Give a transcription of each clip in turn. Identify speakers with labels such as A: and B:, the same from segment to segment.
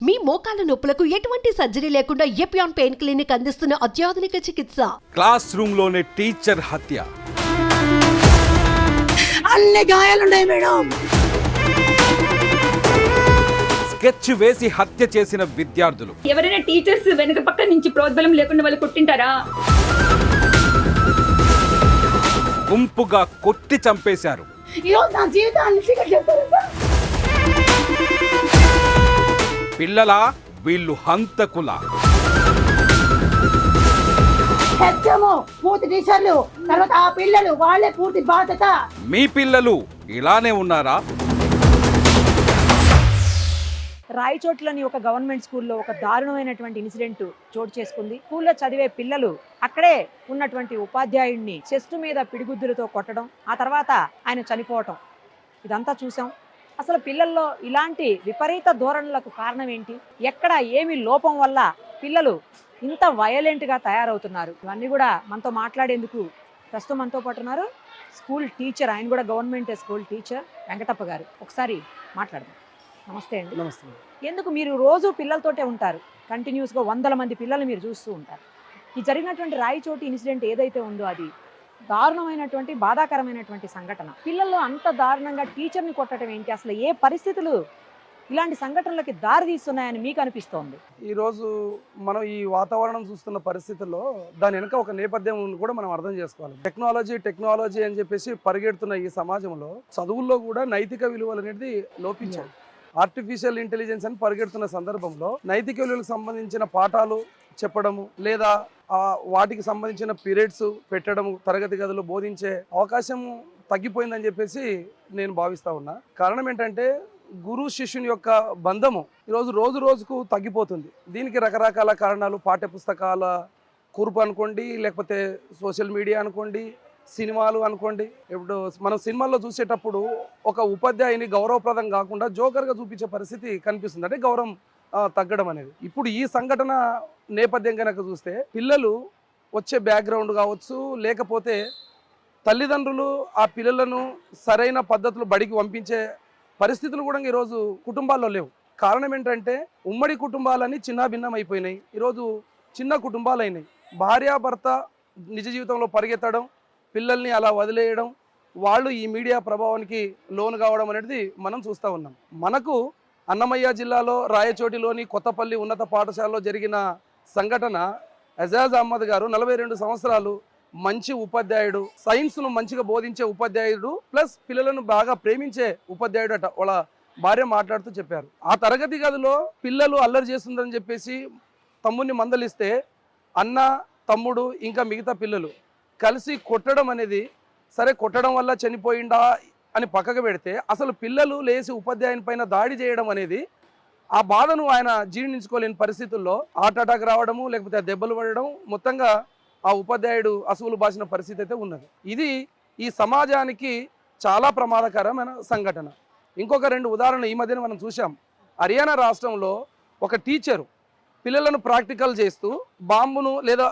A: మీ మోకాల నొప్పులకు ఎటువంటి సర్జరీ లేకుండా ఎపియాన్ పెయిన్ క్లినిక్ అందిస్తున్న అత్యాధునిక చికిత్స.
B: క్లాస్ రూమ్ లోనే టీచర్ హత్య.
C: అన్ని గాయాలున్నాయి మేడం.
B: స్కెచ్ వేసి హత్య చేసిన విద్యార్థులు.
D: ఎవరైనా టీచర్స్ వెనక పక్క నుంచి ప్రోద్బలం లేకుండా వాళ్ళు కొట్టింటారా?
B: గుంపుగా కొట్టి చంపేశారు.
C: నా జీవితాన్ని
B: పిల్లల వీళ్ళు హంతకుల.
C: పూర్తి టీచర్లు తర్వాత ఆ పిల్లలు వాళ్ళే పూర్తి బాధ్యత.
B: మీ పిల్లలు ఇలానే ఉన్నారా?
E: రాయచోట్లోని ఒక గవర్నమెంట్ స్కూల్లో ఒక దారుణమైనటువంటి ఇన్సిడెంట్ చోటు చేసుకుంది. స్కూల్లో చదివే పిల్లలు అక్కడే ఉన్నటువంటి ఉపాధ్యాయుడిని చెస్ట్ మీద పిడిగుద్దులతో కొట్టడం, ఆ తర్వాత ఆయన చనిపోవటం, ఇదంతా చూసాం. అసలు పిల్లల్లో ఇలాంటి విపరీత ధోరణులకు కారణం ఏంటి? ఎక్కడ ఏమి లోపం వల్ల పిల్లలు ఇంత వైలెంట్గా తయారవుతున్నారు? ఇవన్నీ కూడా మనతో మాట్లాడేందుకు ప్రస్తుతం మనతో పాటు ఉన్నారు స్కూల్ టీచర్, ఆయన కూడా గవర్నమెంట్ స్కూల్ టీచర్ వెంకటప్ప గారు. ఒకసారి మాట్లాడదాం. నమస్తే అండి.
F: నమస్తే.
E: ఎందుకు మీరు రోజు పిల్లలతోటే ఉంటారు, కంటిన్యూస్గా 100 మంది పిల్లలు మీరు చూస్తూ ఉంటారు. ఈ జరిగినటువంటి రాయచోటి ఇన్సిడెంట్ ఏదైతే ఉందో అది దారుణమైనటువంటి బాధాకరమైనటువంటి సంఘటన. పిల్లల్లో అంత దారుణంగా టీచర్ని కొట్టడం ఏంటి? అసలు ఏ పరిస్థితులు ఇలాంటి సంఘటనలకి దారి తీస్తున్నాయని మీకు అనిపిస్తోంది?
F: ఈరోజు మనం ఈ వాతావరణం చూస్తున్న పరిస్థితుల్లో దాని వెనక ఒక నేపథ్యం కూడా మనం అర్థం చేసుకోవాలి. టెక్నాలజీ అని చెప్పేసి పరిగెడుతున్న ఈ సమాజంలో చదువుల్లో కూడా నైతిక విలువలు అనేది లోపించాయి. ఆర్టిఫిషియల్ ఇంటెలిజెన్స్ అని పరిగెడుతున్న సందర్భంలో నైతిక విలువలకు సంబంధించిన పాఠాలు చెప్పడము లేదా వాటికి సంబంధించిన పీరియడ్స్ పెట్టడము, తరగతి గదులు బోధించే అవకాశం తగ్గిపోయిందని చెప్పేసి నేను భావిస్తా ఉన్నా. కారణం ఏంటంటే గురు శిష్యుని యొక్క బంధము ఈరోజు రోజు రోజుకు తగ్గిపోతుంది. దీనికి రకరకాల కారణాలు, పాఠ్య పుస్తకాల కూర్పు అనుకోండి, లేకపోతే సోషల్ మీడియా అనుకోండి, సినిమాలు అనుకోండి. ఇప్పుడు మనం సినిమాల్లో చూసేటప్పుడు ఒక ఉపాధ్యాయుని గౌరవప్రదం కాకుండా జోకర్గా చూపించే పరిస్థితి కనిపిస్తుంది, అంటే గౌరవం తగ్గడం అనేది. ఇప్పుడు ఈ సంఘటన నేపథ్యం కనుక చూస్తే పిల్లలు వచ్చే బ్యాక్గ్రౌండ్ కావచ్చు, లేకపోతే తల్లిదండ్రులు ఆ పిల్లలను సరైన పద్ధతులు బడికి పంపించే పరిస్థితులు కూడా ఈరోజు కుటుంబాల్లో లేవు. కారణం ఏంటంటే ఉమ్మడి కుటుంబాలని చిన్నాభిన్నం అయిపోయినాయి. ఈరోజు చిన్న కుటుంబాలు అయినాయి. భార్యాభర్త నిజ జీవితంలో పరిగెత్తడం, పిల్లల్ని అలా వదిలేయడం, వాళ్ళు ఈ మీడియా ప్రభావానికి లోను కావడం అనేది మనం చూస్తూ ఉన్నాం. మనకు అన్నమయ్య జిల్లాలో రాయచోటిలోని కొత్తపల్లి ఉన్నత పాఠశాలలో జరిగిన సంఘటన, ఎజాజ్ అహ్మద్ గారు 42 సంవత్సరాలు మంచి ఉపాధ్యాయుడు, సైన్స్ను మంచిగా బోధించే ఉపాధ్యాయుడు, ప్లస్ పిల్లలను బాగా ప్రేమించే ఉపాధ్యాయుడు అట వాళ్ళ భార్య మాట్లాడుతూ చెప్పారు. ఆ తరగతి గదిలో పిల్లలు అల్లరి చేస్తుందని చెప్పేసి తమ్ముడిని మందలిస్తే అన్న, తమ్ముడు ఇంకా మిగతా పిల్లలు కలిసి కొట్టడం అనేది, సరే కొట్టడం వల్ల చనిపోయిందా అని పక్కకు పెడితే అసలు పిల్లలు లేచి ఉపాధ్యాయుని పైన దాడి చేయడం అనేది, ఆ బాధను ఆయన జీర్ణించుకోలేని పరిస్థితుల్లో హార్ట్ అటాక్ రావడము, లేకపోతే దెబ్బలు పడడం, మొత్తంగా ఆ ఉపాధ్యాయుడు అసువులు బాసిన పరిస్థితి అయితే ఉన్నది. ఇది ఈ సమాజానికి చాలా ప్రమాదకరమైన సంఘటన. ఇంకొక 2 ఉదాహరణలు ఈ మధ్యన మనం చూసాం. హర్యానా రాష్ట్రంలో ఒక టీచరు పిల్లలను ప్రాక్టికల్ చేస్తూ బాంబును లేదా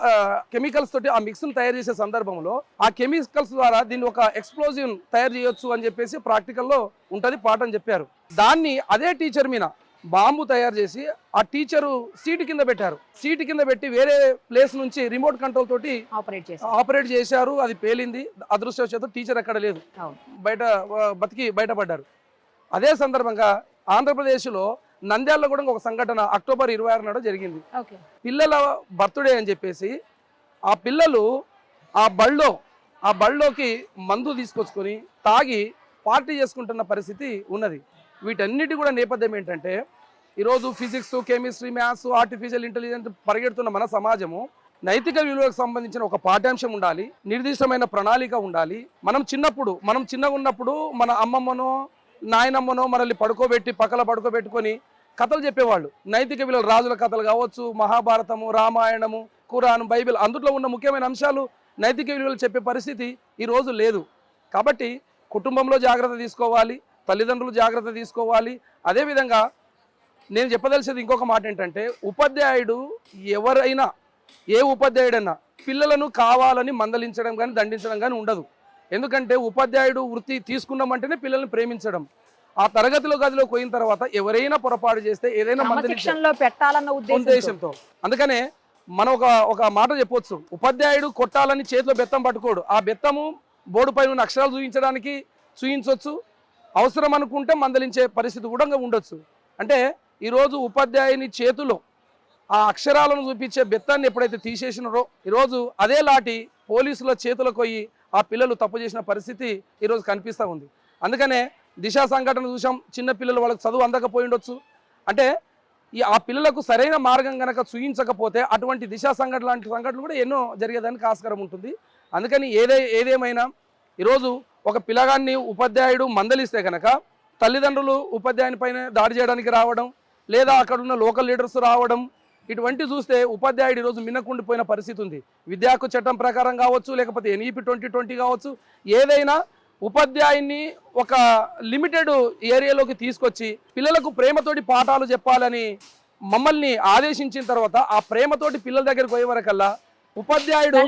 F: కెమికల్స్ తోటి ఆ మిక్స్ను తయారు చేసే సందర్భంలో ఆ కెమికల్స్ ద్వారా దీన్ని ఒక ఎక్స్ప్లోజివ్ తయారు చేయొచ్చు అని చెప్పేసి ప్రాక్టికల్లో ఉంటుంది పాఠం చెప్పారు. దాన్ని అదే టీచర్ మీద బాంబు తయారు చేసి ఆ టీచరు సీటు కింద పెట్టారు. సీటు కింద పెట్టి వేరే ప్లేస్ నుంచి రిమోట్ కంట్రోల్ తోటి ఆపరేట్ చేశారు. అది పేలింది. అదృష్టవశాత్తు టీచర్ ఎక్కడ లేదు, బయటపడ్డారు. అదే సందర్భంగా ఆంధ్రప్రదేశ్లో నంద్యాలలో కూడా ఒక సంఘటన అక్టోబర్ 26 నాడు జరిగింది. పిల్లల బర్త్డే అని చెప్పేసి ఆ పిల్లలు ఆ బళ్ళోకి మందు తీసుకొచ్చుకొని తాగి పార్టీ చేసుకుంటున్న పరిస్థితి ఉన్నది. వీటన్నిటి కూడా నేపథ్యం ఏంటంటే ఈరోజు physics, chemistry, maths, artificial intelligence పరిగెడుతున్న మన సమాజము నైతిక విలువలకు సంబంధించిన ఒక పాఠ్యాంశం ఉండాలి, నిర్దిష్టమైన ప్రణాళిక ఉండాలి. మనం చిన్నగా ఉన్నప్పుడు మన అమ్మమ్మనో నాయనమ్మనో మనల్ని పక్కల పడుకోబెట్టుకొని కథలు చెప్పేవాళ్ళు. నైతిక విలువలు, రాజుల కథలు కావచ్చు, మహాభారతము, రామాయణము, ఖురాన్, బైబిల్, అందులో ఉన్న ముఖ్యమైన అంశాలు నైతిక విలువలు చెప్పే పరిస్థితి ఈరోజు లేదు. కాబట్టి కుటుంబంలో జాగ్రత్త తీసుకోవాలి, తల్లిదండ్రులు జాగ్రత్త తీసుకోవాలి. అదేవిధంగా నేను చెప్పదలిసేది ఇంకొక మాట ఏంటంటే, ఉపాధ్యాయుడు ఎవరైనా, ఏ ఉపాధ్యాయుడైనా పిల్లలను కావాలని మందలించడం కానీ దండించడం కానీ ఉండదు. ఎందుకంటే ఉపాధ్యాయుడు వృత్తి తీసుకున్నామంటేనే పిల్లల్ని ప్రేమించడం. ఆ తరగతిలో గదిలో పోయిన తర్వాత ఎవరైనా పొరపాటు చేస్తే ఏదైనా
E: క్రమశిక్షణలో పెట్టాలన్న
F: ఉద్దేశంతో అందుకనే మనం ఒక మాట చెప్పొచ్చు, ఉపాధ్యాయుడు కొట్టాలని చేతిలో బెత్తం పట్టుకోడు, ఆ బెత్తము బోర్డు పైన ఉన్న అక్షరాలు చూయించవచ్చు, అవసరం అనుకుంటే మందలించే పరిస్థితి కూడా ఉండొచ్చు. అంటే ఈరోజు ఉపాధ్యాయుని చేతిలో ఆ అక్షరాలను చూపించే బెత్తాన్ని ఎప్పుడైతే తీసేసినారో ఈరోజు అదే లాటి పోలీసుల చేతులకు పోయి ఆ పిల్లలు తప్పు చేసిన పరిస్థితి ఈరోజు కనిపిస్తూ ఉంది. అందుకనే దిశ సంఘటన చూసాం, చిన్న పిల్లలు వాళ్ళకి చదువు అందకపోయి ఉండొచ్చు. అంటే ఆ పిల్లలకు సరైన మార్గం కనుక చూయించకపోతే అటువంటి దిశ సంఘటన లాంటి సంఘటనలు కూడా ఎన్నో జరిగేదానికి ఆస్కారం ఉంటుంది. అందుకని ఏదేమైనా ఈరోజు ఒక పిల్లగాన్ని ఉపాధ్యాయుడు మందలిస్తే కనుక తల్లిదండ్రులు ఉపాధ్యాయుని పైన దాడి చేయడానికి రావడం, లేదా అక్కడున్న లోకల్ లీడర్స్ రావడం, ఇటువంటి చూస్తే ఉపాధ్యాయుడు ఈరోజు మిన్నకుండిపోయిన పరిస్థితి ఉంది. విద్యా హక్కు చట్టం ప్రకారం కావచ్చు, లేకపోతే ఎన్ఈపి 2020 కావచ్చు, ఏదైనా ఉపాధ్యాయుని ఒక లిమిటెడ్ ఏరియాలోకి తీసుకొచ్చి పిల్లలకు ప్రేమతోటి పాఠాలు చెప్పాలని మమ్మల్ని ఆదేశించిన తర్వాత ఆ ప్రేమతోటి పిల్లల దగ్గరికి పోయే వరకల్లా ఉపాధ్యాయుడు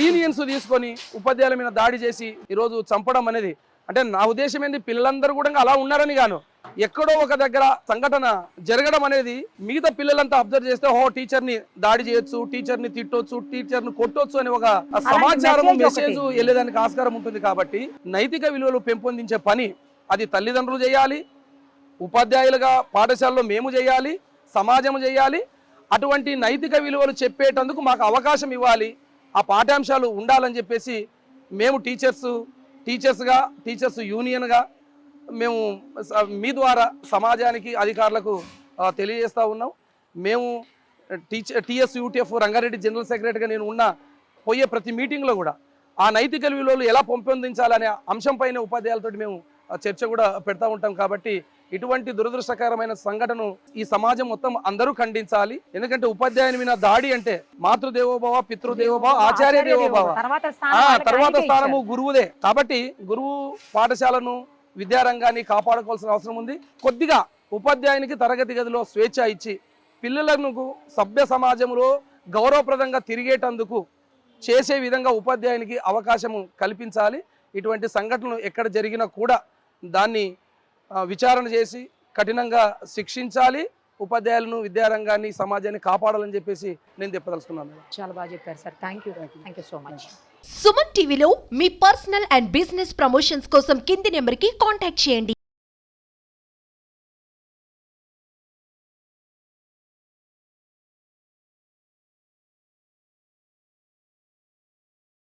F: లీనియన్స్ తీసుకొని ఉపాధ్యాయుల మీద దాడి చేసి ఈరోజు చంపడం అనేది, అంటే నా ఉద్దేశం ఏంటి, పిల్లలందరూ కూడా అలా ఉన్నారని గాను ఎక్కడో ఒక దగ్గర సంఘటన జరగడం అనేది మిగతా పిల్లలంతా అబ్జర్వ్ చేస్తే టీచర్ని దాడి చేయొచ్చు, టీచర్ని తిట్టొచ్చు, టీచర్ని కొట్టొచ్చు అని ఒక సమాచారం మెసేజ్ వెళ్ళేదానికి ఆస్కారం ఉంటుంది. కాబట్టి నైతిక విలువలు పెంపొందించే పని అది తల్లిదండ్రులు చేయాలి, ఉపాధ్యాయులుగా పాఠశాలలో మేము చేయాలి, సమాజం చేయాలి. అటువంటి నైతిక విలువలు చెప్పేటందుకు మాకు అవకాశం ఇవ్వాలి, ఆ పాఠ్యాంశాలు ఉండాలని చెప్పేసి మేము టీచర్స్ యూనియన్గా మేము మీ ద్వారా సమాజానికి అధికారులకు తెలియజేస్తూ ఉన్నాం. మేము TSUTF రంగారెడ్డి జనరల్ సెక్రటరీగా నేను పోయే ప్రతి మీటింగ్లో కూడా ఆ నైతిక విలువలు ఎలా పెంపొందించాలనే అంశంపైన ఉపాధ్యాయులతో మేము చర్చ కూడా పెడతా ఉంటాం. కాబట్టి ఇటువంటి దురదృష్టకరమైన సంఘటన ఈ సమాజం మొత్తం అందరూ ఖండించాలి. ఎందుకంటే ఉపాధ్యాయుని మీద దాడి అంటే మాతృదేవోభవ, పితృదేవోభవ, ఆచార్య దేవోభవ, తర్వాత స్థానము గురువుదే. కాబట్టి గురువు పాఠశాలను విద్యారంగాన్ని కాపాడుకోవాల్సిన అవసరం ఉంది. కొద్దిగా ఉపాధ్యాయునికి తరగతి గదిలో స్వేచ్ఛ ఇచ్చి పిల్లలకు సభ్య సమాజంలో గౌరవప్రదంగా తిరిగేటందుకు చేసే విధంగా ఉపాధ్యాయునికి అవకాశం కల్పించాలి. ఇటువంటి సంఘటనలు ఎక్కడ జరిగినా కూడా దాన్ని విచారణ చేసి కఠినంగా శిక్షించాలి. ఉపాధ్యాయులను, విద్యారంగాన్ని, సమాజాన్ని కాపాడాలని చెప్పేసి నేను చెప్పదలుచుకున్నాను.
E: చాలా బాగా చెప్పారు sir. Thank you so much.
A: Suman టీవీలో మీ పర్సనల్ అండ్ బిజినెస్ ప్రమోషన్స్ కోసం కింది నెంబర్కి కాంటాక్ట్ చేయండి.